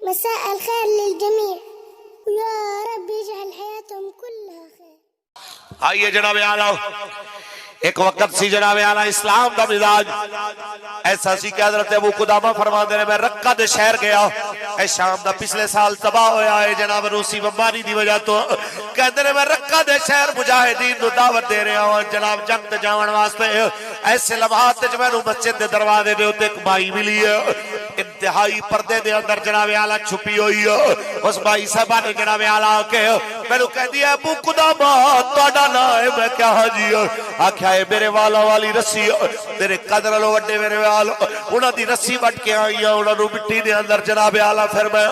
مساء الخير للجميع ويا رب يجعل حياتهم كلها خير. آئیے جناب اعلیٰ، ایک وقت سی جناب اعلیٰ اسلام دا مزاج ایسا سی کہ حضرت ابو قدامہ فرما دینے میں رقہ دے شہر گیا، اے شام دا پچھلے سال تباہ ہویا ہے جناب روسی بمباری دی وجہ تو کہہ دینے میں رقہ دے شہر مجاہدین نو دعوت دے رہے ہوں جناب جنگ تے جاون واسطے ایسے لمحات تے میں نو مسجد دے دروازے دے ہوتے ایک بھائی ملی ہے انتہائی پردے دے اندر جناب اعلیٰ چھپی ہوئی ہے اس بھائی صاحبہ نے جناب اعلیٰ کے میں نو کہہ دیا ابو قدامہ توڑا نہ ہے میں کیا حاجی آکھیا ہے میرے والا والی رسی میرے قدر لو وڈے میرے والا انہاں دی رسی وٹ کے آئی ہے انہاں نو مٹی دے اندر جناب اعلیٰ پھر میں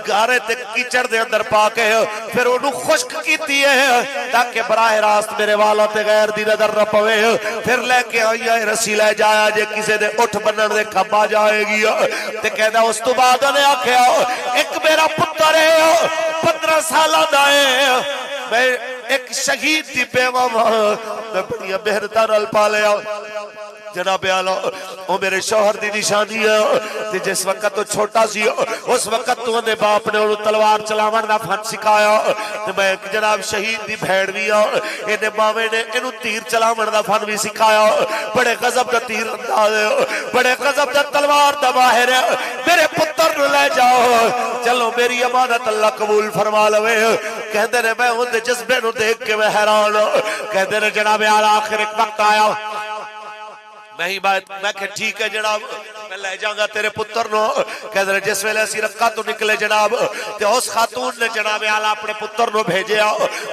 گارے تے کیچڑ دے اندر پا کے پھر انہوں خشک کیتی ہے تاکہ براہ راست میرے والا تے غیر دی نظر نہ پوے پھر لے کے آئی ہے رسی لے جایا جے کسے دے اٹھ بنن دے کھبا جائے گی تے کہدا اس تو بعد نے آکھیا ایک میرا پتر ہے 15 سالہ دا ہے میں ایک شہید دی بیوہ میں بڑی بہرتا رل پا لیا جناب اعلیٰ وہ میرے شوہر دی نشانی ہے جس وقت تو چھوٹا سی اس وقت تو انہیں باپ نے انہوں تلوار چلاون دا فن سکھایا میں جناب شہید دی بھیڑ بھی انہیں ماوے نے انہوں تیر چلاون دا فن بھی سکھایا بڑے غضب دا تیر انداز بڑے غضب دا تلوار دا باہر میرے پتر نو لے جاؤ چلو میری امانت اللہ قبول فرما لوے کہتے نے میں ان دے جذبے نو دیکھ کے میں حیران کہتے نے جناب اعلیٰ آخر ایک وقت آیا میں ہی بات میں کہ ٹھیک ہے جناب میں لے جاؤں گا تیرے پتر نو کہتے ہیں جس ویلے اسی رکھا تو نکلے جناب تے اس خاتون نے جناب اعلیٰ اپنے پتر نو بھیجے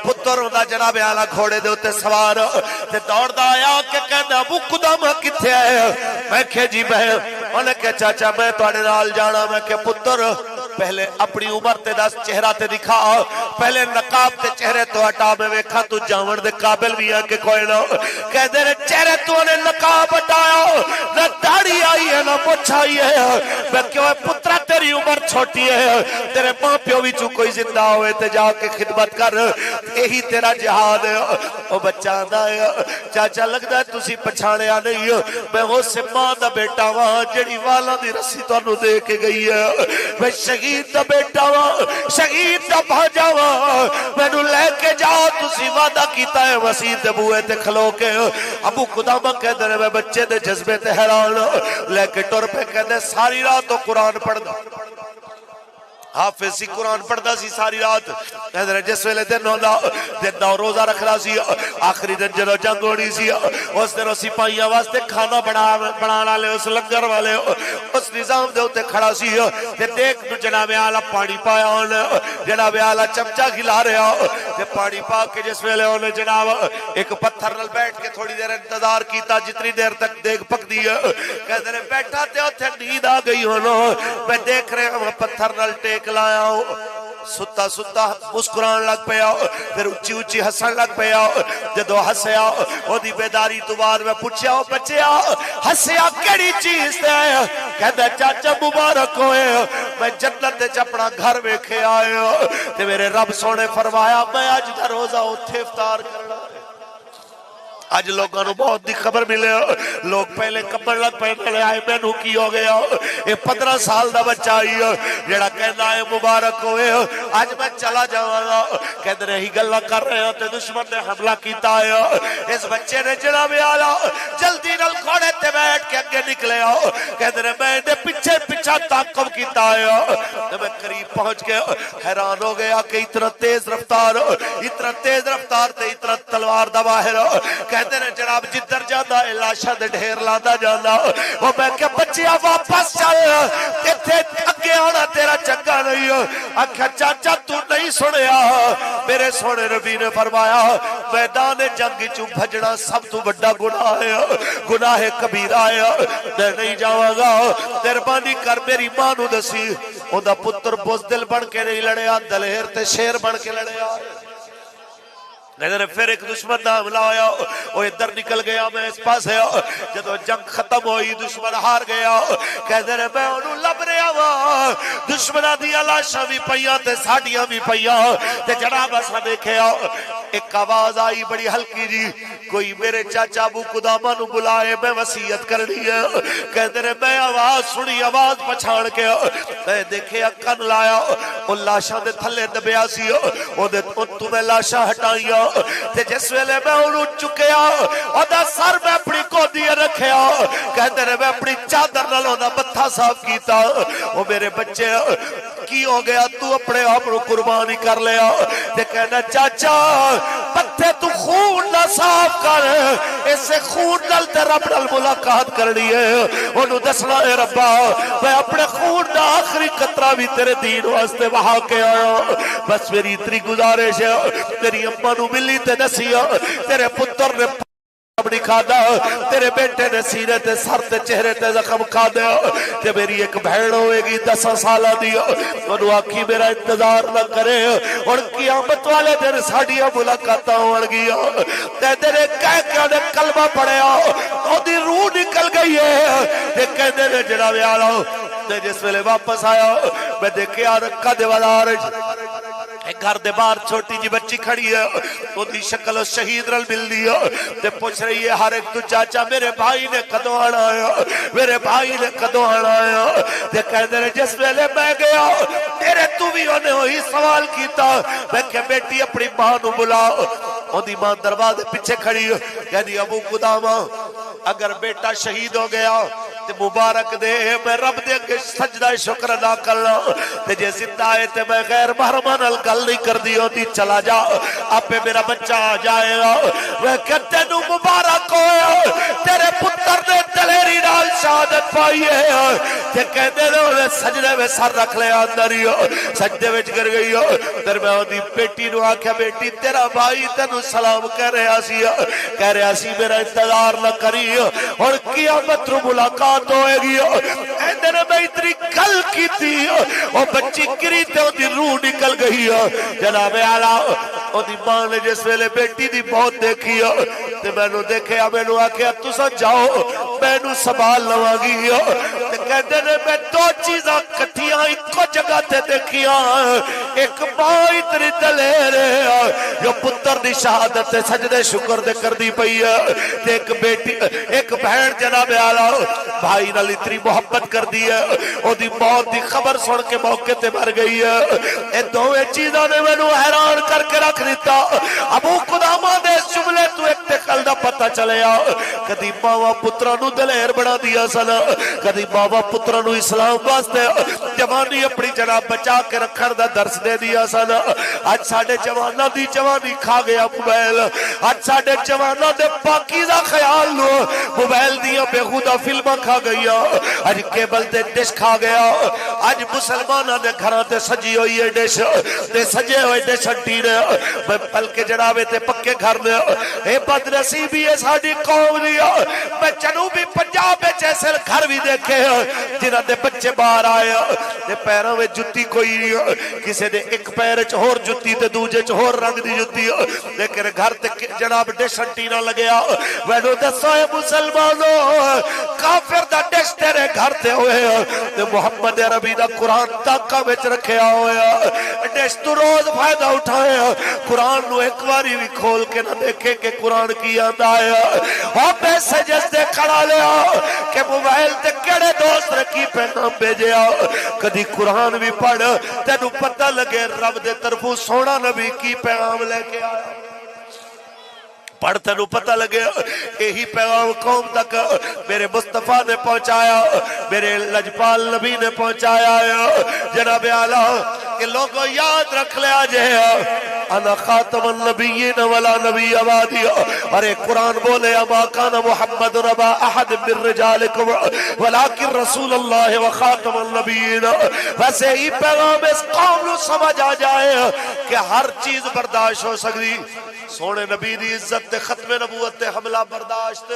پتر ہوں دا جناب اعلیٰ گھوڑے دے ہوتے سوار تے دوڑ دا آیا کہ کہنا ابو قدامہ کتھے آئے میں کہ جی بہن انہیں کہ چاچا میں توڑے نال جانا میں کہ پتر پہلے اپنی عمر تے دس چہرہ تے دکھا پہلے نقاب تے چہرے تو ہٹا میں ویکھا تو جاون دے قابل بھی ہے کہ کوئی نہ کہہ دے رہے چہرے تو انہیں نقاب ہٹایا نہ داڑھی آئی ہے نہ مچھ آئی ہے میں کیوں پترہ تیری عمر چھوٹی ہے تیرے ماں پیو بھی چو کوئی زندہ ہوئے تے جا کے خدمت کر یہی تیرا جہاد ہے وہ بچہ آدھا ہے چاچا لگتا ہے تسی پچھانے آ نہیں میں وہ سے ماں دا بیٹا وہاں جڑی والا دی رسی تو انہوں دے کے گئی ہے میں شہید دا بیٹا وہاں شہید دا بھاجا وہاں میں نو لے کے جاؤ تسی وعدہ کیتا ہے وسیع تے بوئے تے کھلو کے ابو قدامہ کہتے ہیں میں بچے دے جذبے تے حیران لے کے ٹور پہ کہتے ساری رات تو قرآن پڑھ دا حافظ سی قرآن پڑھتا سی ساری رات کہتے ہیں جس ویلے دن ہونا دن دا روزہ رکھنا سی آخری دن جنو جنگ ہونی سی اس دن اسی پائیاں واسطے کھانا بنانا لے اس لنگر والے اس نظام دے ہوتے کھڑا سی تے دیکھ تو جناب اعلیٰ پانی پایا انہیں جناب اعلیٰ چمچہ کھلا رہا تے پانی پا کے جس ویلے انہیں جناب ایک پتھر نل بیٹھ کے تھوڑی دیر انتظار کیتا جتنی دیر تک دیکھ پک دی کہتے ہیں بیٹھا تے ہوتے نیند آ گئی ہونا میں دیکھ رہے ہیں پتھر نل ٹیک لایا ہو ستا ستا مسکران لگ پیا پھر اچھی اچھی ہسن لگ پیا جدو ہسیا او دی بیداری تو بعد میں پوچھیا ہو بچیا ہسیا کیڑی چیز تے کہتا چاچا مبارک ہوئے میں جنت تے اپنا گھر ویکھے آئے تے میرے رب سونے فرمایا میں آج دا روزہ اتھے افطار کرنا آج لوگوں نے بہت دی خبر ملے لوگ پہلے کپڑ لگ پہنے آئے میں نو کی ہو گیا یہ 15 سال دا بچہ آئی جیڑا کہنا ہے مبارک ہوئے آج میں چلا جاؤں کہتے رہی گلہ کر رہے ہوتے دشمن نے حملہ کیتا ہے اس بچے نے جناب اعلیٰ جلدی نل کھوڑے تے بیٹھ کے اگے نکلے کہتے رہے میں نے پچھے پچھا تعقب کیتا ہے میں قریب پہنچ کے حیران ہو گیا کہ اتنا تیز رفتار تے اتنا تلوار دا باہر کہتے ہیں جناب جدر جانا ہے لاشا دے ڈھیر لانا جانا وہ میں کہ بچیا واپس چل اتھے اگے آنا تیرا چنگا نہیں آکھا چاچا تو نہیں سنیا میرے سونے نبی نے فرمایا میدان جنگ چوں بھجنا سب تو بڑا گناہ کبیرہ ہے میں نہیں جاؤں گا مہربانی کر میری ماں نو دسی او دا پتر بزدل بن کے نہیں لڑیا دلیر تے شیر بن کے لڑیا لیکن پھر ایک دشمن دا حملہ ہویا، وہ ادھر نکل گیا، میں اس پاس ہے، جدو جنگ ختم ہوئی دشمن ہار گیا، کہتے رہے میں انہوں لب رہا ہوا، دشمنہ دیا لاشاں بھی پئیاں تے ساڑیاں بھی پئیاں، تے جناب اسا دیکھیا ایک آواز آئی بڑی ہلکی جی، کوئی میرے چاچا ابو قدامہ نو بلائے میں وصیت کرنی ہے، کہتے رہے میں آواز سنی، آواز پچھاڑ کے میں دیکھے کن لایا، وہ لاشاں دے تھلے دبیا سی، ان تو میں لاشاں ہٹائیا، تے جس ویلے میں انہوں چکیا، اور دا سر میں اپنی گودی رکھیا، کہتے رہے میں اپنی چادر نالوں دا بتھا صاف کیتا، وہ میرے بچے کی ہو گیا تو اپنے آپ رو قربانی کر لیا، تے کہنا چاچا پتھے تو خون نہ صاف کر، اسے خون نل تے رب نل ملاقات کرنی ہے، انہوں دسنا اے ربا میں اپنے خون نہ آخری قطرہ بھی تیرے دین واسطے وہاں کے آیا، بس میری اتنی گزارش ہے، تیری اماں نو ملی تے دسیا، تیرے پتر نے اپنی کھادا، تیرے بیٹے نے سینے تے سر تے چہرے تے زخم کھادا، تے میری ایک بہن ہوئے گی 10 سالہ دیا، انہوں آکھی میرا انتظار نہ کرے، اور قیامت والے دن ساڑیاں ملاقاتاں ہوڑ گیا، تے تیرے کہہ کے انہیں کلمہ پڑھیا، تو دی روح نکل گئی ہے، تے کہتے نے جناب آلہ، تے جس ویلے واپس آیا، میں دیکھے آرکہ دے والارج، ایک گھر دے بار چھوٹی جی بچی کھڑی ہے، تو دی شکل شہید رل مل دیا، تے پوچھ رہی ہے ہر ایک تو چاچا میرے بھائی نے کدوں آنا آیا، میرے بھائی نے کدوں آنا آیا، تے کہتے ہیں جس ویلے میں گیا تیرے تو بھی انہیں ہوئی سوال کیتا، میں کہ بیٹی اپنی ماں نو بلا، ان دی ماں دروازے پیچھے کھڑی ہے، کہہ دی ابو قدامہ اگر بیٹا شہید ہو گیا تے مبارک دے، میں رب دے کے سجدہ شکر ادا کرنا، تے جے زندہ ہے تے میں غیر محرمان گل نہیں کر دی ہوتی، چلا جا آپ پہ میرا بچہ آ جائے گا، وہ کہتے نو مبارک ہویا تیرے پتر نے دلیری نال شہادت پائی ہے، تے کہتے نے انہیں سجدے میں سر رکھ لے اندر ہی سجدے وچ گر گئی، در میں ہوتی بیٹی نو آکھیا بیٹی تیرا بھائی تینو سلام کہہ رہا سی میرا انتظار نہ کری، اور قیامت رو ملاقات ہوئے گی، کہتے نے میں اتنی کل کی تھی، اور بچی گری تے ان دی روح نکل گئی، جناب اعلیٰ ان دی ماں نے جس ویلے بیٹی دی موت دیکھی، تے میں نو دیکھے میں نو آکھیا تسا جاؤ میں نو سنبھال لواں گی، تے کہتے نے میں 2 چیزاں کٹھیاں ایک جگہ تے دیکھیاں، ایک ماں اتنی دلیر ہے جو پتر دی شہادت تے سجدے شکر دے کر دی پئی ہے، تے ایک بیٹی ایک بہن جناب اعلیٰ بھائی نال اتنی محبت کر دی ہے، او دی موت دی خبر سن کے موقع تے مر گئی ہے، اے دوویں چیزاں نے مینوں حیران کر کے رکھ دیتا، ابو قدامہ دے اس جملے تو ایک تے کل دا پتہ چلیا، کدی ماواں پتراں نو دلیر بنا دیا سن، کدی ماواں پتراں نو اسلام واسطے جوانی اپنی جناب بچا کے رکھن دا درس دے دیا سن، اج ساڈے جواناں دی جوانی کھا گیا موبائل، اج ساڈے جواناں دے پاکیزہ خیال نو موبائل دیاں بےہودہ فلماں کھا گیا، اج کیبل تے ڈش کھا گیا، اج مسلماناں دے گھراں تے سجی ہوئی ہے ڈش تے سجے ہوئے ڈش ہٹی نے، بلکہ جنابے تے پکے گھر نے، اے بد نصیبی ہے ساڈی قوم دی، میں جنوبی پنجاب وچ ایسے گھر بھی دیکھے جنہاں دے بچے باہر آئے تے پیراں وچ جُتی کوئی نہیں، کسے دے ایک پیر وچ ہور جُتی تے دوجے وچ ہور رنگ دی جُتی، لیکن گھر تے جناب ڈش ہٹی نہ لگیا، مینوں دسو اے مسلمانوں کافر دا ڈش تیرے گھر تے ہوئے تے محمد عربی دا قرآن تاکہ وچ رکھیا ہویا، ڈش تو روز فائدہ اٹھائے، قرآن نو ایک باری بھی کھول کے نہ دیکھے کہ قرآن کی آندا ہے، اور پیسے جس دے کھڑا لیا کہ موبائل تے کیڑے دوست رکھی پیغام بھیجیا، کدی قرآن بھی پڑھ تینوں پتہ لگے رب دے طرفوں سونا نبی کی پیغام لے کے آیا، پڑھ تینوں پتہ لگے یہی پیغام قوم تک میرے مصطفیٰ نے پہنچایا، میرے لجپال نبی نے پہنچایا، جناب اعلیٰ کہ لوگوں یاد رکھ لیا جائے انا خاتم النبیین ولا نبی آبادی، اور ایک قرآن بولے اما کان محمد ربا احد من رجالکم ولیکن رسول اللہ و خاتم النبیین، ویسے ہی پیغام اس قوم نو سمجھ آ جائے کہ ہر چیز برداشت ہو سکتی، سونے نبی دی عزت تے ختم نبوت تے حملہ برداشت